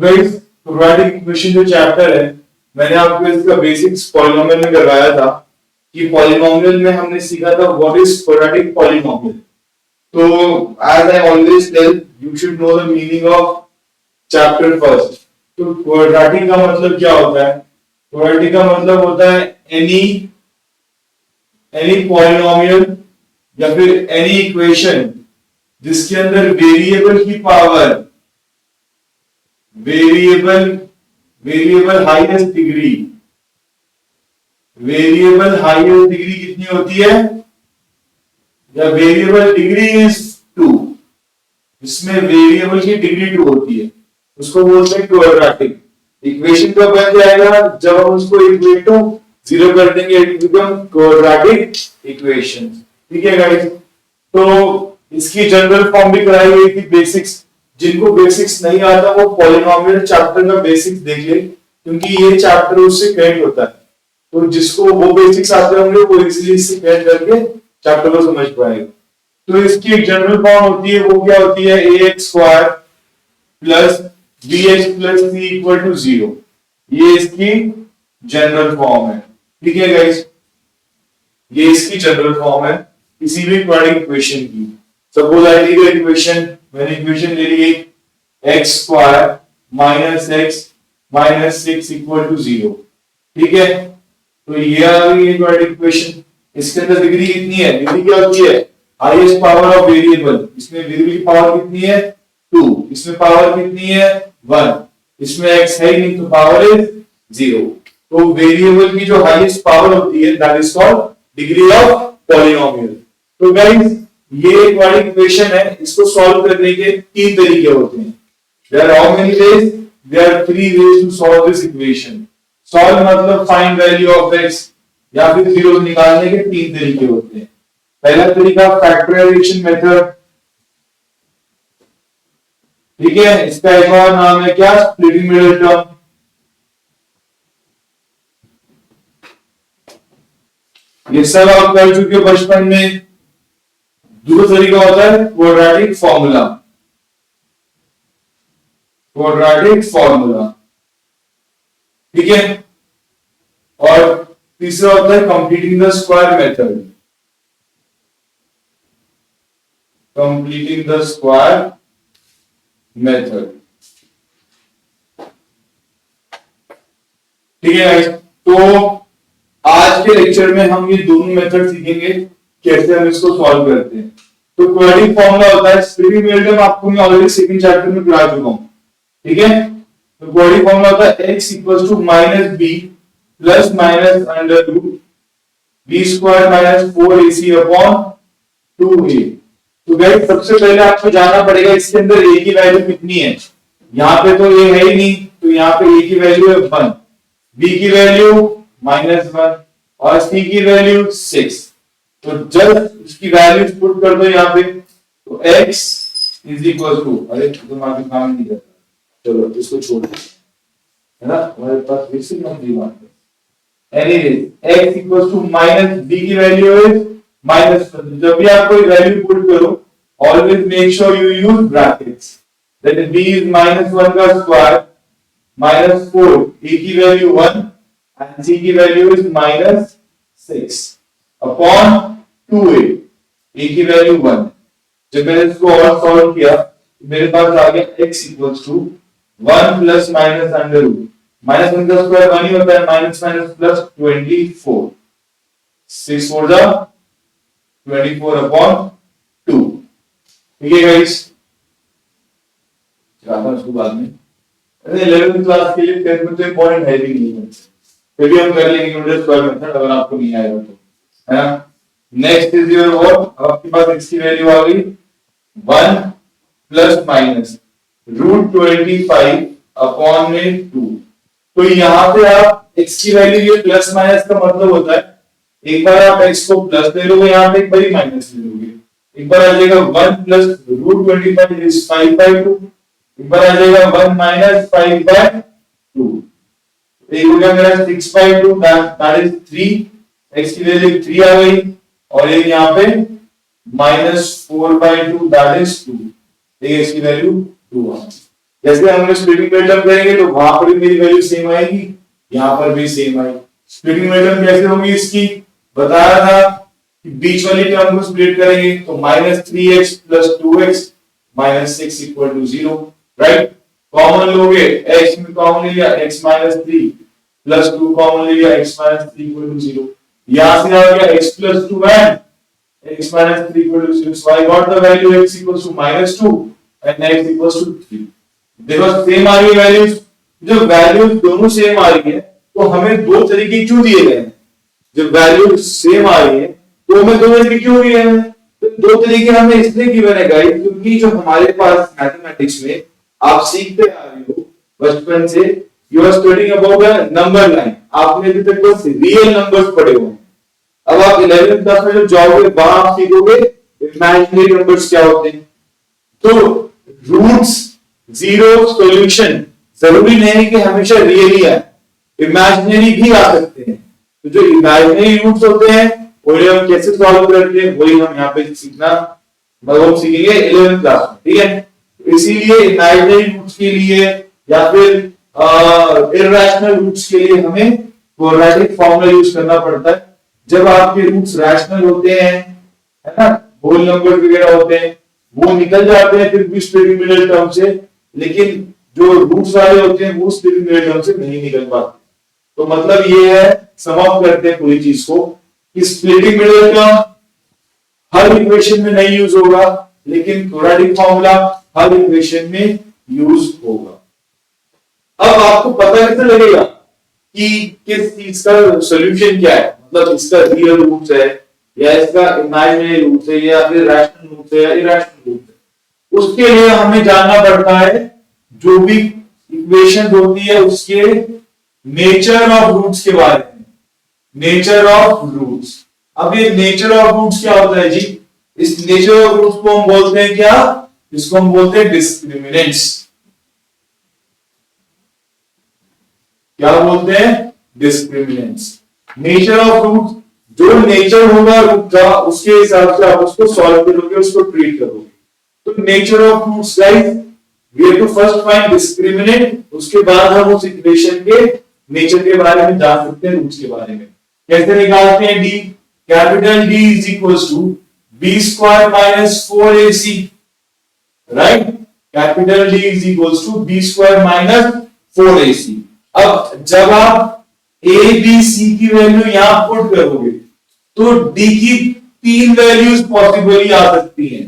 Guys quadratic equation जो chapter है, मैंने आपको इसका बेसिक्स पॉलिनोमियल में करवाया था कि पॉलिनोमियल में हमने सीखा था व्हाट इज क्वाड्रेटिक पॉलिनोमियल। तो as I always tell, you should know the meaning of chapter first. तो क्वाड्रेटिक का मतलब क्या होता है? क्वाड्रेटिक का मतलब होता है एनी पॉलिनोमियल या फिर एनी इक्वेशन जिसके अंदर वेरिएबल की पावर वेरिएबल हाईएस्ट डिग्री कितनी होती है, या वेरिएबल डिग्री इज 2, इसमें वेरिएबल की डिग्री 2 होती है, उसको बोलते हैं क्वाड्रेटिक इक्वेशन। का बन जाएगा जब हम उसको इक्वल टू 0 कर देंगे, इट बिकम क्वाड्रेटिक इक्वेशन। ठीक है गाइस, तो इसकी जनरल फॉर्म भी कराई गई थी बेसिक्स। जिनको बेसिक्स नहीं आता वो पॉलिनोमियल चैप्टर का बेसिक्स देख ले, क्योंकि ये चैप्टर उससे कनेक्ट होता है। तो जिसको वो बेसिक्स आते होंगे वो इजीली इससे कनेक्ट करके चैप्टर को समझ पाएगा। तो इसकी एक जनरल फॉर्म होती है, वो क्या होती है? ax square plus bx plus c equal to 0। ये इसकी जनरल फॉर्म है। ठीक है गाइस, ये इसकी जनरल फॉर्म है किसी भी क्वाड्रेटिक इक्वेशन की। सपोज आई ली इक्वेशन, मैंने इक्वेशन ले ली x square minus x minus 6 equal to 0। ठीक है, तो ये आ गई क्वाड्रेटिक इक्वेशन। इसके अंदर डिग्री कितनी है? डिग्री क्या होती है? Highest power of variable. इसमें वेरिएबल की पावर कितनी है? 2। इसमें पावर कितनी है? 1। इसमें x है ही नहीं तो पावर इज 0। तो वेरिएबल की जो हाईएस्ट पावर होती है that is called degree of polynomial. तो गाइस ये क्वाड्रेटिक इक्वेशन है, इसको सॉल्व करने के 3 तरीके होते हैं। There are how many ways? There are 3 ways to solve this equation. Solve मतलब फाइंड वैल्यू ऑफ x या फिर जीरो निकालने के 3 तरीके होते हैं। पहला तरीका फैक्टराइजेशन मेथड। ठीक है, इसका एक और नाम है क्या? Splitting middle term. ये सब आप कर चुके हो बचपन में। दूसरा तरीका होता है क्वाड्रेटिक फॉर्मूला। ठीक है, और तीसरा होता है कंप्लीटिंग द स्क्वायर मेथड। ठीक है गाइस, तो आज के लेक्चर में हम ये दोनों मेथड सीखेंगे कैसे हम इसको सॉल्व करते हैं। तो क्वाड्रेटिक फॉर्मूला होता है, स्प्लिटिंग मिडिल टर्म आपको मैं ऑलरेडी सेकंड चैप्टर में पढ़ा चुका हूं। ठीक है, तो क्वाड्रेटिक फॉर्मूला होता है x equals to minus b plus minus under root b square minus 4ac upon 2a। तो गाइस सबसे पहले आपको जानना पड़ेगा इसके अंदर a की वैल्यू कितनी है। यहाँ पे तो a है ही नहीं, तो यहाँ पे a की वैल्यू है 1, b की वैल्यू -1 और c की वैल्यू 6। तो जब इसकी वैल्यू पुट कर दो यहाँ पे, तो x इज इक्वल टू, अरे तुम्हारा काम नहीं करता, चलो इसको छोड़ दो, है ना, हमारे पास बेसिक हम नहीं मानते। Anyways x equal to minus b की वैल्यू है -1। जब भी आप कोई वैल्यू पुट करो, always make sure you use brackets. That b is -1 का स्क्वायर माइनस 4, a की वैल्यू 1 एंड c की value is -6 upon 2a, a की वैल्यू 1। जब मैंने इसको और सॉल्व किया तो मेरे पास आ गया x equals to 1 plus minus under root, -1 का स्क्वायर 1 ही होता है, माइनस माइनस प्लस 24, 6 4 जा 24 अपॉन 2। ठीक है गाइस, चलाता हूं इसको बाद में। अरे 11th क्लास के लिए 10th में तो इंपॉर्टेंट है भी नहीं, फिर भी हम कर लेंगे न्यूटन स्क्वायर मेथड अगर आपको नहीं आएगा तो, है ना। नेक्स्ट इज योर व्हाट, आपके पास x की वैल्यू आ गई 1 प्लस माइनस रूट 25 अपॉन में 2। तो यहाँ पे आप x की वैल्यू, ये प्लस माइनस का मतलब होता है एक बार आप x को प्लस ले लोगे, यहाँ पे एक बार माइनस ले लोगे। एक बार आ जाएगा 1 प्लस रूट 25 इज 5/2, एक बार आ जाएगा 1 माइनस 5/2, एक हो गया मेरा 6/2 दैट इज 3, x की वैल्यू 3 आ गई, और एक यहाँ पे -4/2 दैट इज 2, एक x की वैल्यू 2 आ गई। जैसे हम स्प्लिटिंग मेथड करेंगे तो वहां पर भी मेरी वैल्यू सेम आएगी, यहाँ पर भी सेम आएगी। स्प्लिटिंग मेथड कैसे होगी इसकी बताया था कि बीच वाली टर्म को स्प्लिट करेंगे तो -3x + 2x - 6 = 0, राइट। कॉमन लोगे, x में कॉमन ले लिया, x - 3 + 2 कॉमन ले लिया, x - 3 = 0। यहां से आ गया x + 2 and x - 3 = 0, so I got the value x = -2 and x = 3। देखो सेम आ रही है वैल्यूज, जब वैल्यूज दोनों सेम आ रही है तो हमें दो तरीके क्यों दिए गए हैं? जब वैल्यूज सेम आ रही है तो हमें दो तरीके क्यों दिए हैं? तो दो तरीके हमें इसलिए गिवन है गाइस, क्योंकि जो हमारे पास मैथमेटिक्स में आप सीखते आ रहे हो बचपन से, you are studying about a number line, आपने अभी तक बस रियल नंबर्स पढ़े हुए हैं। अब आप 11th क्लास में जब जाओगे वहां आप सीखोगे इमेजिनरी नंबर्स क्या होते हैं। तो रूट्स, जीरो, सॉल्यूशन जरूरी नहीं कि हमेशा रियली आए, इमेजिनरी भी आ सकते हैं। तो जो इमेजिनरी रूट्स होते हैं उन्हें हम कैसे सॉल्व करते हैं वही हम यहाँ पे सीखना, मतलब हम सीखेंगे 11th क्लास में, ठीक है। इसीलिए इमेजिनरी रूट्स के लिए या फिर इररेशनल रूट्स के लिए हमें क्वाड्रेटिक फॉर्मूला यूज करना पड़ता है। जब आपके रूट्स रैशनल होते हैं, है ना, होल नंबर वगैरह होते हैं, वो निकल जाते हैं फिर भी स्प्लिटिंग मिडल टर्म से, लेकिन जो रूट्स वाले होते हैं वो स्प्लिटिंग मिडल टर्म से नहीं निकल पाते। तो मतलब ये है, सम अप करते हैं पूरी चीज को, कि स्प्लिटिंग मिडल टर्म हर इक्वेशन में नहीं यूज होगा, लेकिन क्वाड्रेटिक फॉर्मूला हर इक्वेशन में यूज होगा। अब आपको पता कैसे लगेगा कि किस चीज का सॉल्यूशन क्या है, मतलब इसका रियल रूट्स है या इसका इमेजिनरी रूट्स है या फिर रैशनल रूट्स है या इरैशनल रूट्स है? उसके लिए हमें जानना पड़ता है जो भी इक्वेशन होती है उसके नेचर ऑफ रूट्स के बारे में, नेचर ऑफ रूट्स। अब ये नेचर ऑफ रूट्स क्या होता है जी? इस नेचर ऑफ रूट्स को हम बोलते हैं क्या? इसको हम बोलते हैं डिस्क्रिमिनेंट्स। क्या बोलते हैं? डिस्क्रिमिनेंट्स। नेचर ऑफ रूट, जो नेचर होगा रूट का उसके हिसाब से आप उसको सॉल्व करोगे, उसको ट्रीट करोगे। तो nature of roots guys, we have to first find discriminant, उसके बाद हम उस इक्वेशन के नेचर के बारे में जान सकते हैं, रूट्स के बारे में। कैसे निकालते हैं? D, capital D is equals to B square minus 4ac, right. Capital D is equals to B square minus 4ac। अब जब आप ए बी सी की वैल्यू यहां पुट करोगे तो डी की तीन वैल्यूज पॉसिबली आ सकती हैं।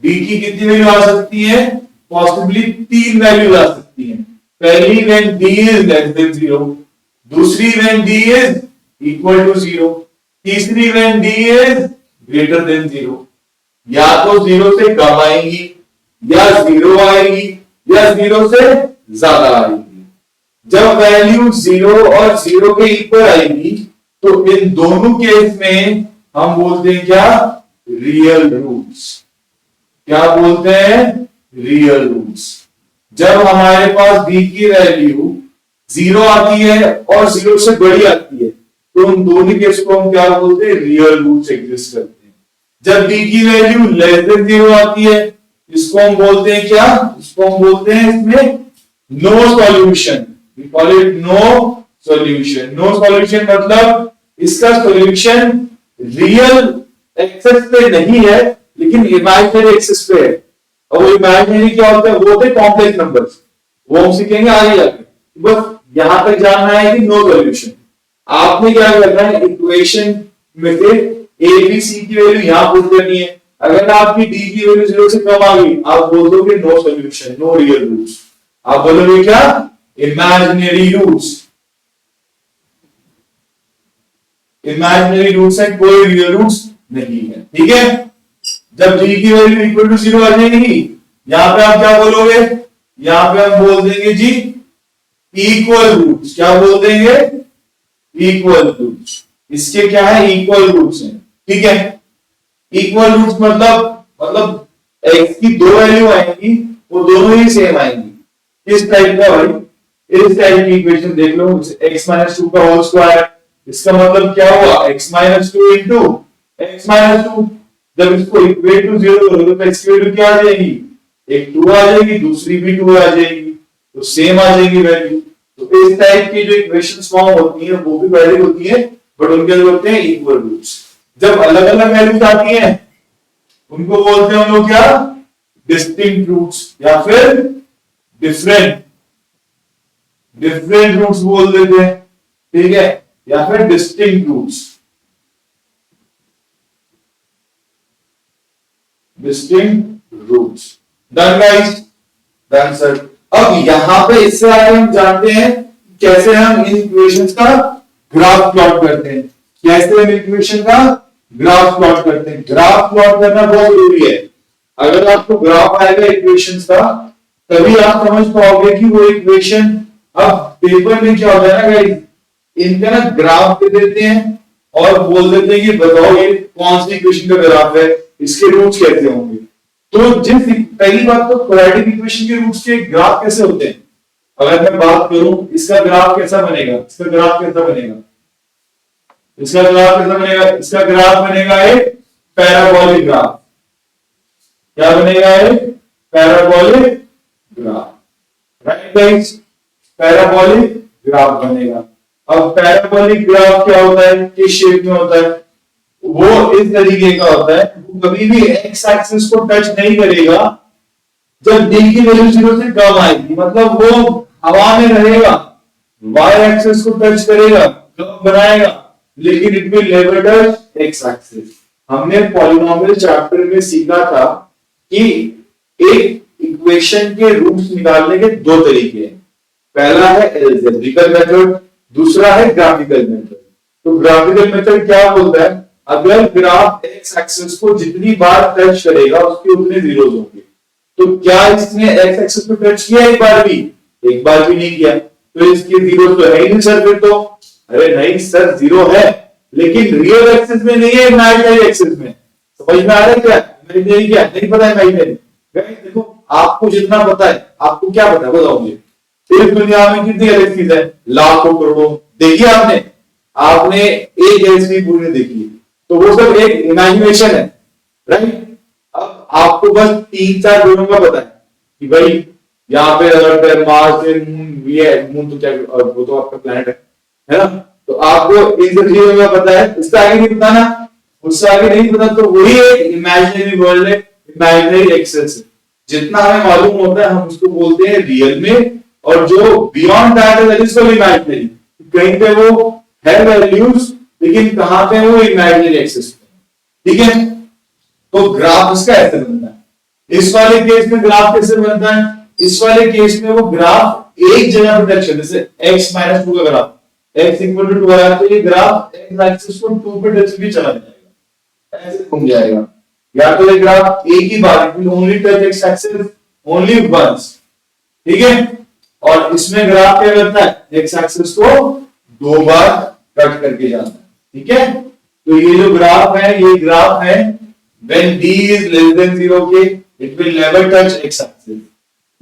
डी की कितनी वैल्यू आ सकती है? पॉसिबली तीन वैल्यू आ सकती हैं। पहली when D is less than 0, दूसरी when D is equal to 0, तीसरी when D is greater than 0। या तो 0 से कम आएंगी, या 0 आएगी, या 0 से ज्यादा आएगी। जब वैल्यू 0 और 0 के इक्वल आएगी तो इन दोनों केस में हम बोलते हैं क्या? Real roots. क्या बोलते हैं? Real roots. जब हमारे पास b की वैल्यू 0 आती है और 0 से बड़ी आती है तो उन दोनों केस को हम क्या बोलते हैं? रियल रूट्स एग्जिस्ट करते हैं। जब b की वैल्यू लेस देन 0 आती है इसको हम बोलते हैं क्या? इसको हम बोलते हैं इसमें no solution. We call it no solution। no solution मतलब इसका सॉल्यूशन रियल एक्सेस पे नहीं है लेकिन इमेजिनरी एक्सेस पे है। और वो इमेजिनरी क्या होता है? वो होते हैं कॉम्प्लेक्स नंबर्स, वो हम सीखेंगे आगे जाके। बस यहां तक जानना है कि नो सॉल्यूशन। आपने क्या करना है? इक्वेशन में से ए बी सी की वैल्यू यहां पुट करनी है। अगर आपकी डी की वैल्यू 0 से कम आ गई आप बोल दोगे no solution, no real roots. आप बोलोगे क्या? Imaginary roots. इमेजिनरी रूट्स है, कोई रियल रूट्स नहीं है, ठीक है। जब d की वैल्यू इक्वल टू 0 आ जाएगी यहां पे आप क्या बोलोगे? यहां पे हम बोल देंगे जी इक्वल रूट्स। क्या बोल देंगे? Equal roots. इसके क्या है? इक्वल रूट्स हैं, ठीक है। इक्वल रूट्स मतलब x की दो वैल्यू आएंगी वो दोनों ही सेम आएंगी। किस टाइप का भाई? इस टाइप की इक्वेशन देख लो, x माइनस 2 का होल स्क्वायर। इसका मतलब क्या हुआ? x minus 2 into x minus 2। जब इसको इक्वेट टू 0 करोगे तो x की वैल्यू क्या आ जाएगी? एक 2 आ जाएगी, दूसरी भी 2 आ जाएगी, तो सेम आ जाएगी वैल्यू। तो इस टाइप की जो इक्वेशंस फॉर्म होती है वो भी वैलिड होती है, बट उनके अंदर होते हैं इक्वल रूट्स। जब अलग अलग वैल्यूज आती हैं उनको बोलते हैं हम लोग क्या, डिस्टिंक्ट रूट्स, या फिर डिफरेंट डिफरेंट रूट्स बोल देते हैं, ठीक है, या फिर distinct roots, distinct roots. Done guys, done sir. अब यहां पे इससे आगे हम जानते हैं कैसे हम इन इक्वेशंस का ग्राफ प्लॉट करते हैं, कैसे हम इक्वेशन का ग्राफ प्लॉट करते हैं। ग्राफ प्लॉट करना बहुत जरूरी है। अगर आपको ग्राफ आएगा इक्वेशंस का, तभी आप समझ पाओगे कि वो इक्वेशन, अब पेपर में क्या होता है ना गाइस, इनका ना ग्राफ दे देते हैं और बोल देते हैं कि बताओ ये कौन सी इक्वेशन का ग्राफ है, इसके रूट्स कैसे होंगे। तो जिस, पहली बात तो क्वाड्रेटिक इक्वेशन के रूट्स के ग्राफ कैसे होते हैं, अगर मैं बात करूं इसका ग्राफ कैसा बनेगा, इसका ग्राफ कैसा बनेगा, इसका ग्राफ कैसा बनेगा, इसका ग्राफ बनेगा एक पैराबोलिक ग्राफ। क्या बनेगा, एक parabolic graph, right guys, parabolic graph बनेगा। अब पैराबोलिक ग्राफ क्या होता है, किस शेप में होता है, वो इस तरीके का होता है, वो कभी भी एक्स एक्सिस को टच नहीं करेगा जब डी की वैल्यू 0 से कम आएगी, मतलब वो हवा में रहेगा, वाई एक्सिस को टच करेगा, कर्व बनाएगा, लेकिन it will never touch x axis. हमने पॉलिनोमियल चैप्टर में सीखा था कि एक इक्वेशन के रूट्स निकालने के दो तरीके हैं, पहला है एल्जेब्रिकल मेथड, दूसरा है ग्राफिकल मेथड। तो ग्राफिकल मेथड क्या बोलता है, अगर ग्राफ एक्स एक्सिस को जितनी बार टच करेगा उसके उतने जीरोस होंगे। तो क्या इसने एक्स एक्सिस को टच किया एक बार भी, एक बार भी नहीं किया, तो इसके जीरो तो है ही नहीं सर फिर तो। अरे नहीं सर, जीरो है, लेकिन रियल एक्सिस में नहीं है, इमेजिनरी एक्सिस में। समझ में आ रहा है क्या, इमेजिनरी क्या नहीं पता है, इमेजिनरी। देखो आपको जितना पता है, आपको क्या पता है बताओ मुझे, इस दुनिया में कितनी गैलेक्सीज है, लाखों करोड़ों, देखिए आपने, आपने एक गैलेक्सी पूरी देखी, तो वो सब एक इमेजिनेशन है, राइट। अब आपको बस 3-4 ग्रहों का पता है कि भाई यहाँ पे अर्थ है, मार्स है, मून भी है, मून तो क्या वो तो आपका प्लैनेट है ना, तो आपको इन सब चीजों का पता है, उससे आगे नहीं पता ना, उससे आगे नहीं पता, तो वही एक इमेजिनरी वर्ल्ड है, इमेजिनरी एक्सेस है। जितना हमें मालूम होता है हम उसको बोलते हैं रियल में, और जो बियॉन्ड दैट है दैट इज कॉल्ड इमेजिनरी। कहीं पे वो है वैल्यूज, लेकिन कहां पे वो इमेजिनरी एक्सेस में, ठीक है। तो ग्राफ उसका ऐसे बनता है। इस वाले केस में ग्राफ कैसे बनता है, इस वाले केस में वो ग्राफ एक जगह पर टच करने से, x-2 का ग्राफ, x इक्वल टू 2 है, तो ये ग्राफ x एक्सिस को 2 पे टच भी चला जाएगा, ऐसे घूम जाएगा। या तो ये ग्राफ एक ही बार, it will only touch x axis only once, ठीक है। और इसमें ग्राफ क्या करता है, x एक्सिस को 2 बार कट करके जाता है, ठीक है। तो ये जो ग्राफ है, ये ग्राफ है when d is less than 0 के, it will never touch x axis।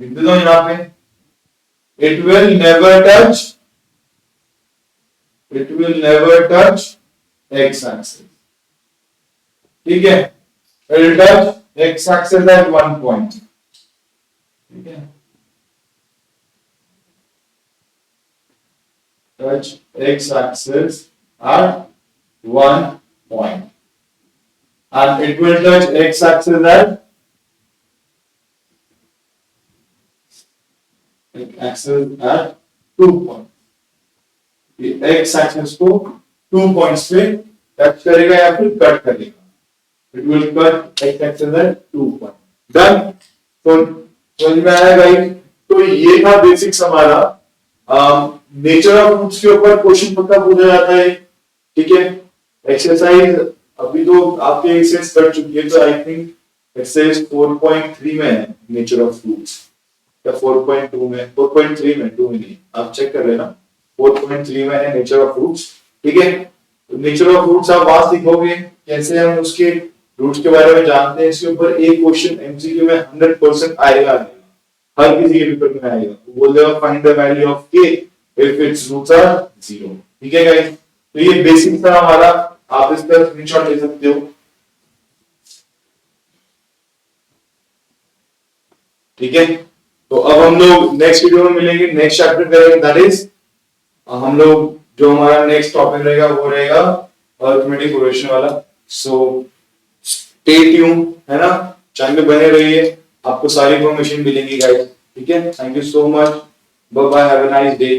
लिख दो यहाँ पे, it will never touch x axis, ठीक है। It will touch x axis at one point, ठीक है, touch x axis at one point, and it will touch x axis at two point, x axis को 2 points पे touch करेगा या फिर cut करेगा, it will cut x axis at 2 point. Done, तो समझ में आया गाइस। तो ये था बेसिक्स हमारा, नेचर ऑफ रूट्स के ऊपर क्वेश्चन पक्का पूछा जाता है, ठीक है। एक्सरसाइज अभी तो आपके एक्सरसाइज कर चुकी है, तो आई थिंक एक्सरसाइज 4.3 में है नेचर ऑफ रूट्स, या 4.2 में, 4.3 में, 2 में नहीं, आप चेक कर लेना, 4.3 में है नेचर ऑफ रूट्स, ठीक है। तो नेचर ऑफ रूट्स आप वहां सीखोगे, कैसे हम उसके रूट्स के बारे में जानते हैं। इसके ऊपर एक क्वेश्चन एमसीक्यू में 100% आएगा, हर किसी के पेपर में आएगा, वो बोल देगा find the value of k if it's roots are 0, ठीक है गाइस। तो ये बेसिक था हमारा, आप इसका स्क्रीनशॉट ले सकते हो। ठीक है, तो अब हम लोग नेक्स्ट वीडियो में मिलेंगे, नेक्स्ट चैप्टर करेंगे, दैट इज हम लोग जो हमारा नेक्स्ट टॉपिक रहेगा वो रहेगा अरिथमेटिक प्रोग्रेशन वाला। सो स्टे ट्यून, है ना, चैनल पे बने रहिए, आपको सारी इंफॉर्मेशन मिलेंगी गाइस, ठीक है। Thank you so much, bye bye, have a nice day.